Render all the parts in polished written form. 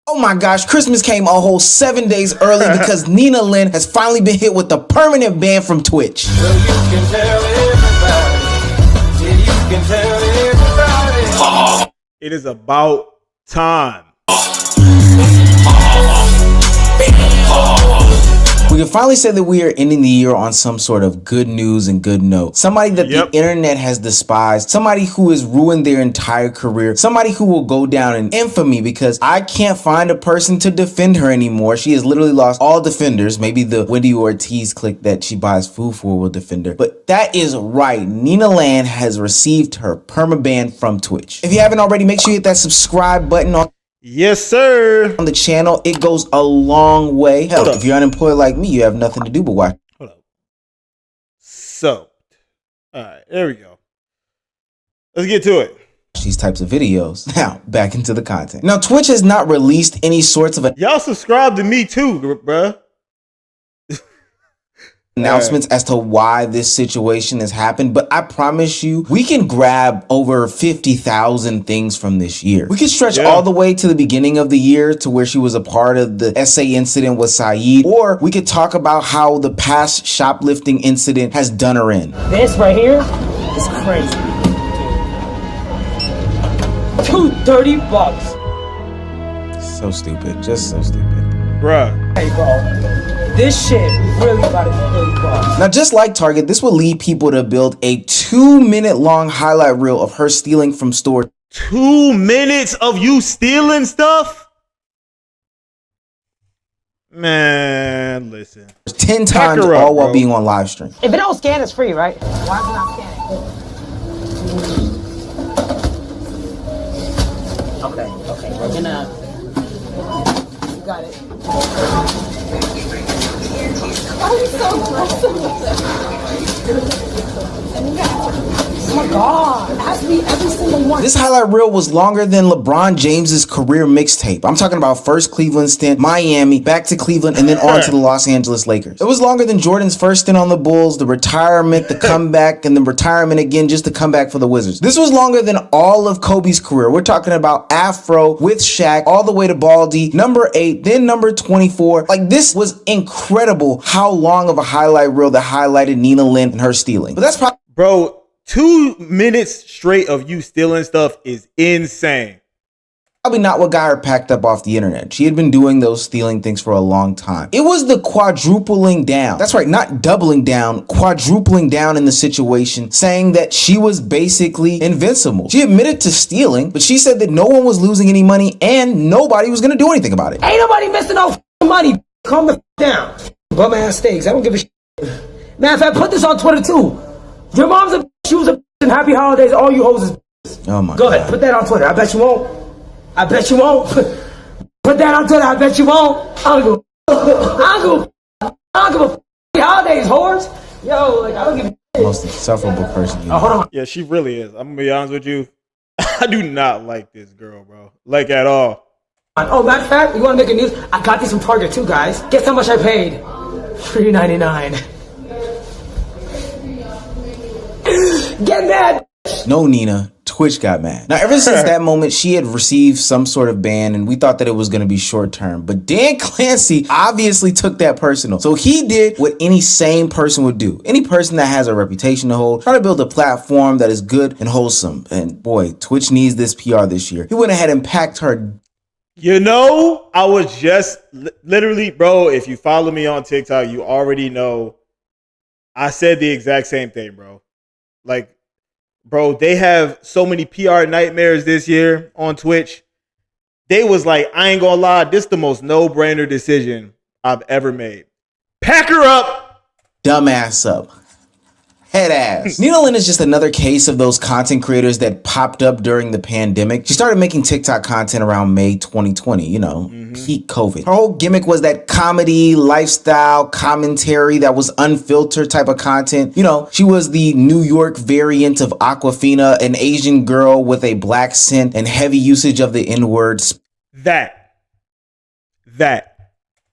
Oh my gosh, Christmas came a whole 7 days early because Nina Lynn has finally been hit with a permanent ban from Twitch. Well, you can tell everybody. Yeah, you can tell everybody. It is about time. We can finally say that we are ending the year on some sort of good news and good note. Somebody that the internet has despised, somebody who has ruined their entire career, somebody who will go down in infamy because I can't find a person to defend her anymore. She has literally lost all defenders. Maybe the Wendy Ortiz clique that she buys food for will defend her. But that is right. Nina Lynn has received her permaban from Twitch. If you haven't already, make sure you hit that subscribe button on the channel. It goes a long way. Hell, if you're unemployed like me, you have nothing to do but watch. Hold up. So, all right, there we go. Let's get to it. These types of videos. Now, back into the content. Now, Twitch has not released any sorts of y'all subscribe to me too, bruh. announcements as to why this situation has happened, but I promise you, we can grab over 50,000 things from this year. We can stretch all the way to the beginning of the year to where she was a part of the essay incident with Saeed, or we could talk about how the past shoplifting incident has done her in. This right here is crazy. $230. So stupid, just so stupid. Bruh. Hey, bro. This shit really about to be $30. Now, just like Target, this will lead people to build a 2-minute long highlight reel of her stealing from stores. 2 minutes of you stealing stuff? Man, listen. 10 times all while being on live stream. If it don't scan, it's free, right? Why is it not scanning? Okay, we're gonna... You got it. Oh, he's so Oh my God, it has to be every single one. This highlight reel was longer than LeBron James's career mixtape. I'm talking about first Cleveland stint, Miami, back to Cleveland, and then on to the Los Angeles Lakers. It was longer than Jordan's first stint on the Bulls, the retirement, the comeback, and then retirement again just to come back for the Wizards. This was longer than all of Kobe's career. We're talking about Afro with Shaq all the way to Baldy, number 8, then number 24. Like, this was incredible how long of a highlight reel that highlighted Nina Lynn and her stealing. But that's probably... Bro, 2 minutes straight of you stealing stuff is insane. Probably not what got her packed up off the internet. She had been doing those stealing things for a long time. It was the quadrupling down. That's right, not doubling down, quadrupling down in the situation, saying that she was basically invincible. She admitted to stealing, but she said that no one was losing any money and nobody was gonna do anything about it. Ain't nobody missing no money. Calm the down. Bum ass steaks. I don't give a shit. Man, if I put this on Twitter too, your mom's a she was a and happy holidays. All you hoes is oh my Go God. ahead, put that on Twitter. I bet you won't. I bet you won't. Put that on Twitter. I bet you won't. I don't give a holidays, whores. Yo, like I don't give a most insufferable person. Oh, hold on. Yeah, she really is. I'm gonna be honest with you. I do not like this girl, bro. Like at all. Oh, matter of fact, you want to make a news? I got these from Target too, guys. Guess how much I paid? $3.99. Get mad. No, Nina. Twitch got mad. Now, ever since that moment, she had received some sort of ban, and we thought that it was going to be short term. But Dan Clancy obviously took that personal. So he did what any sane person would do. Any person that has a reputation to hold, try to build a platform that is good and wholesome. And boy, Twitch needs this PR this year. He went ahead and packed her. You know, I was just literally, bro, if you follow me on TikTok, you already know I said the exact same thing, bro. Like, bro, they have so many PR nightmares this year on Twitch. They was like, I ain't gonna lie, this is the most no-brainer decision I've ever made. Pack her up. Dumbass up. Head ass. Nina Lynn is just another case of those content creators that popped up during the pandemic. She started making TikTok content around May 2020, you know, peak COVID. Her whole gimmick was that comedy, lifestyle, commentary that was unfiltered type of content. You know, she was the New York variant of Aquafina, an Asian girl with a black scent and heavy usage of the N-word. That.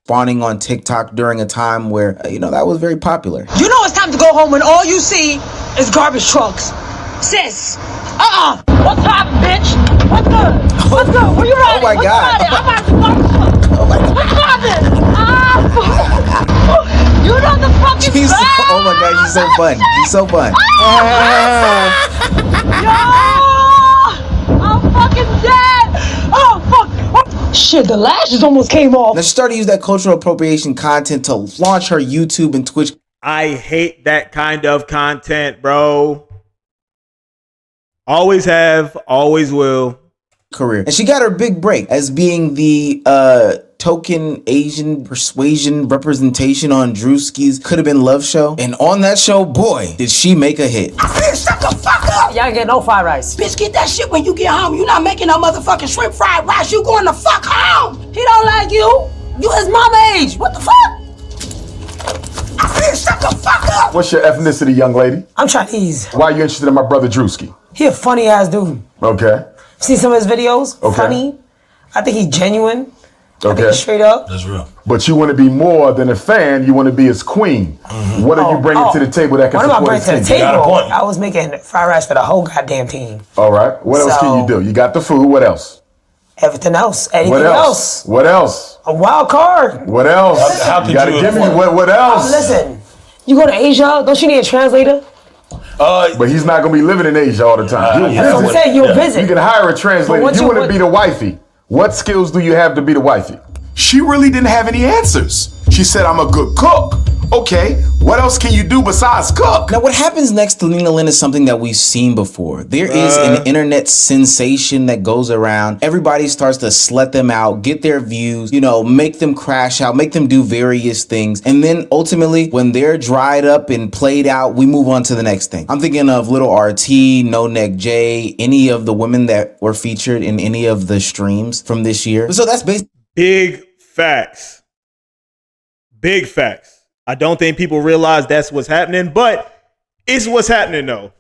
Spawning on TikTok during a time where, you know, that was very popular. You know it's time to go home when all you see is garbage trucks. Sis, what's up, bitch? What's good? What's good? Where you riding? Oh my God. I'm riding the garbage She's so fun. She's so fun. I'm fucking dead. Oh, fuck. Shit, the lashes almost came off. Now she started to use that cultural appropriation content to launch her YouTube and Twitch. I hate that kind of content, bro. Always have, always will. Career. And she got her big break as being the token Asian persuasion representation on Drewski's Could Have Been Love show. And on that show, boy, did she make a hit. I said, shut the fuck up. Y'all get no fried rice. Bitch, get that shit when you get home. You not making no motherfucking shrimp fried rice. You going the fuck home. He don't like you. You his mama age. What the fuck? I said, shut the fuck up. What's your ethnicity, young lady? I'm Chinese. Why are you interested in my brother Drewski? He a funny ass dude. Okay. See some of his videos? Okay. Funny. I think he's genuine. I think Okay. he's straight up. That's real. But you want to be more than a fan. You want to be his queen. What are you bringing to the table that can What am I support bringing to the his team? got a table? point. I was making fried rice for the whole goddamn team. All right. What else can you So- do? You got the food. What else? Everything else. Anything What else? else? What else? A wild card. What else? How could you gotta you give me afford- what else? Listen, you go to Asia, don't you need a translator? But he's not gonna be living in Asia all the time. You'll yeah. That's what I'm visit. saying, you'll Yeah. visit. You can hire a translator. what You you want to would- be the wifey. What skills do you have to be the wifey? She really didn't have any answers. She said, I'm a good cook. Okay, what else can you do besides cook? Now, what happens next to Nina Lynn is something that we've seen before. There is an internet sensation that goes around. Everybody starts to slut them out, get their views, you know, make them crash out, make them do various things. And then ultimately, when they're dried up and played out, we move on to the next thing. I'm thinking of Little RT, No Neck J, any of the women that were featured in any of the streams from this year. So that's basically Big facts. Big facts. I don't think people realize that's what's happening, but it's what's happening though.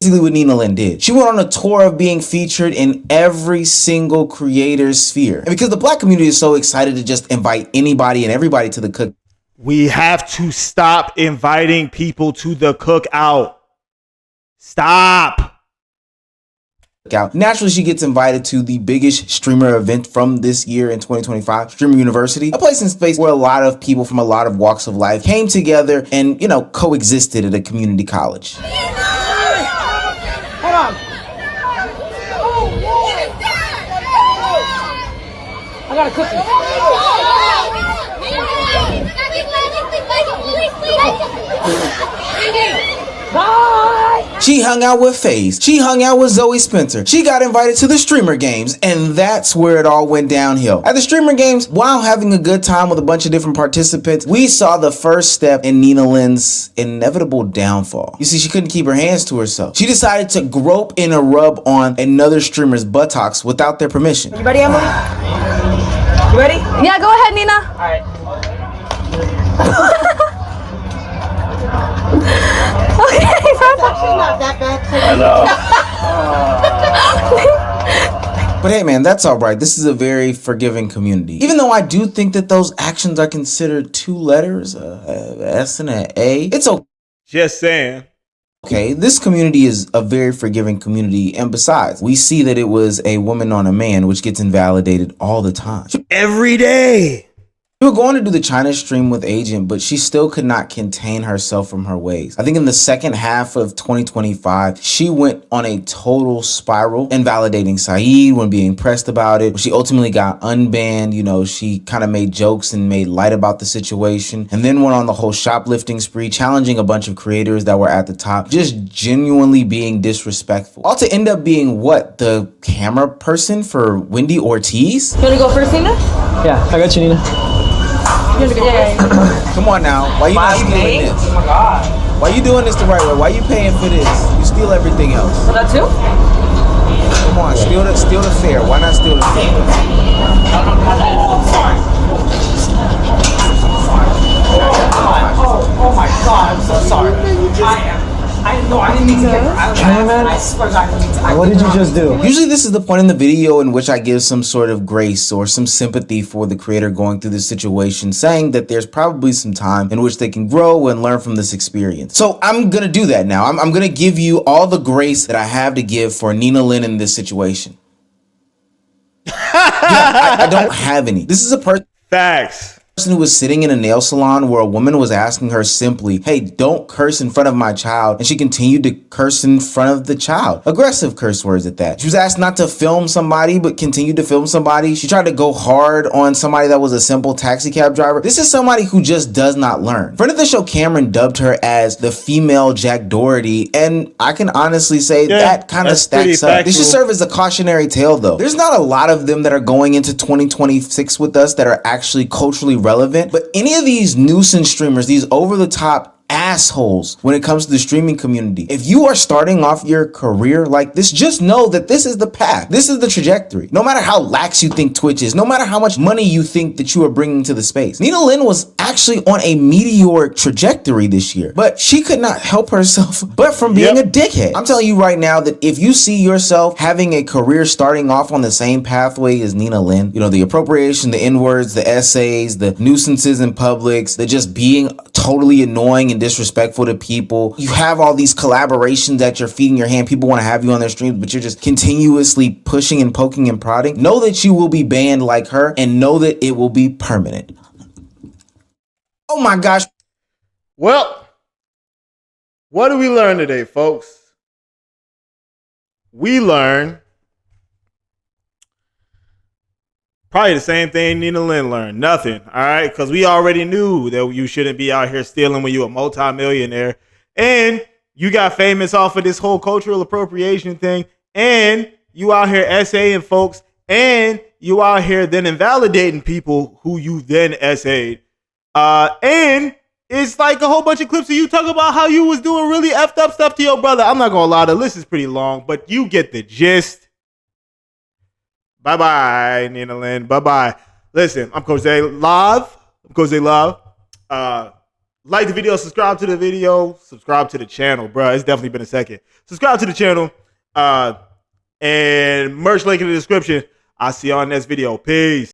what Nina Lynn did. She went on a tour of being featured in every single creator sphere. And because the black community is so excited to just invite anybody and everybody to the cook. We have to stop inviting people to the cookout. Stop. Out. Naturally, she gets invited to the biggest streamer event from this year in 2025, Streamer University, a place in space where a lot of people from a lot of walks of life came together and, you know, coexisted at a community college. Hold on. I got a cookie. Bye. She hung out with FaZe. She hung out with Zoe Spencer. She got invited to the Streamer Games, and that's where it all went downhill. At the Streamer Games, while having a good time with a bunch of different participants, we saw the first step in Nina Lynn's inevitable downfall. You see, she couldn't keep her hands to herself. She decided to grope and rub on another streamer's buttocks without their permission. You ready, Emily? You ready? Yeah, go ahead, Nina. All right. But hey man, that's alright. This is a very forgiving community. Even though I do think that those actions are considered two letters, S and an A, it's okay. Just saying. Okay, this community is a very forgiving community, and besides, we see that it was a woman on a man, which gets invalidated all the time. Every day. We were going to do the China stream with Agent, but she still could not contain herself from her ways. I think in the second half of 2025, she went on a total spiral, invalidating Saeed when being pressed about it. She ultimately got unbanned. You know, she kind of made jokes and made light about the situation, and then went on the whole shoplifting spree, challenging a bunch of creators that were at the top, just genuinely being disrespectful. All to end up being what? The camera person for Wendy Ortiz? You wanna go first, Nina? Yeah, I got you, Nina. Come on now, why you not stealing this? Oh my God. Why you doing this the right way? Why you paying for this? You steal everything else. For that too? Come on, steal the fare. Why not steal the fare? Oh my God, I'm so sorry. I didn't mean to get I swear to God, I didn't mean to. What did you just do? Usually this is the point in the video in which I give some sort of grace or some sympathy for the creator going through this situation, saying that there's probably some time in which they can grow and learn from this experience. So I'm gonna do that now. I'm gonna give you all the grace that I have to give for Nina Lynn in this situation. I don't have any. This is a person. Facts. Who was sitting in a nail salon where a woman was asking her simply, hey, don't curse in front of my child, and she continued to curse in front of the child. Aggressive curse words at that. She was asked not to film somebody but continued to film somebody. She tried to go hard on somebody that was a simple taxi cab driver. This is somebody who just does not learn. Friend of the show Cameron dubbed her as the female Jack Doherty, and I can honestly say that kind of stacks up. This should serve as a cautionary tale though. There's not a lot of them that are going into 2026 with us that are actually culturally relevant, but any of these nuisance streamers, these over-the-top assholes when it comes to the streaming community, if you are starting off your career like this, just know that this is the path. This is the trajectory. No matter how lax you think Twitch is, no matter how much money you think that you are bringing to the space. Nina Lynn was actually on a meteoric trajectory this year, but she could not help herself but from being a dickhead. I'm telling you right now that if you see yourself having a career starting off on the same pathway as Nina Lynn, you know, the appropriation, the N-words, the essays, the nuisances in publics, the just being totally annoying and disrespectful to people. You have all these collaborations that you're feeding your hand. People want to have you on their streams, but you're just continuously pushing and poking and prodding. Know that you will be banned like her, and know that it will be permanent. Oh my gosh. Well, what did we learn today, folks? We learned probably the same thing Nina Lynn learned. Nothing, all right? Because we already knew that you shouldn't be out here stealing when you're a multimillionaire. And you got famous off of this whole cultural appropriation thing. And you out here essaying folks. And you out here then invalidating people who you then essayed. And it's like a whole bunch of clips of you talking about how you was doing really effed up stuff to your brother. I'm not going to lie, the list is pretty long, but you get the gist. Bye-bye, Nina Lynn. Bye-bye. Listen, I'm Imcoachzaylive. Like the video, subscribe to the video, subscribe to the channel, bro. It's definitely been a second. Subscribe to the channel, and merch link in the description. I'll see you on the next video. Peace.